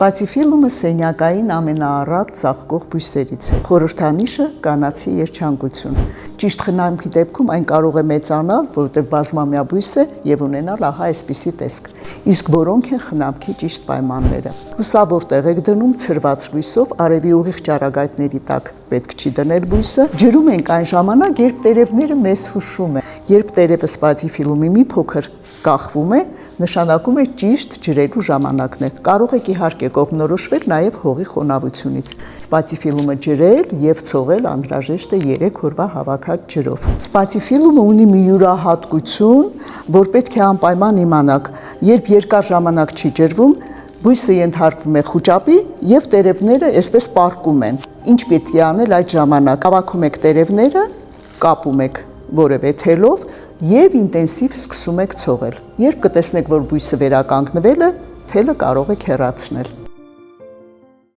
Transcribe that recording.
Սպացիֆիլումը սենյակային ամենաառատ ծաղկող բույսերից է։ Խորհրդանիշը կանացի երջանկություն։ Ճիշտ խնամքի դեպքում այն կարող է մեծանալ, որովհետև բազմամյա բույս է եւ ունենալ ահա այսպիսի տեսք։ Իսկ որոնք են խնամքի ճիշտ պայմանները։ Լուսավոր տեղ եք դնում ցրված լույսով, արևի ուղիղ ճառագայթների տակ պետք չի դնել բույսը։ Ջրում ենք այն ժամանակ, երբ տերևները մեզ հուշում են։ Երբ տերևը սպացիֆիլումի մի փոքր կախվում է, նշանակում է ճիշտ ջրելու ժամանակն է։ Կարող եք իհարկե կողմնորոշվել նաև հողի խոնավությունից։ Սպացիֆիլումը ջրել եւ ցողել անհրաժեշտ է 3 օրվա հավաքած ջրով։ Սպացիֆիլումը ունի մի յուրահատկություն, որ պետք է անպայման իմանաք։ Երբ երկար ժամանակ չի ջրվում, բույսը ենթարկվում է խուճապի եւ տերևները այսպես պառկում են։ Ինչ պետք է անել այդ ժամանակ։ Հավաքում եք տերևները, կապում եք որևէ թելով եւ ինտենսիվ սկսում եք ցողել։ Երբ կտեսնեք, որ բույսը վերականգնվել է, թելը կարող եք հեռացնել։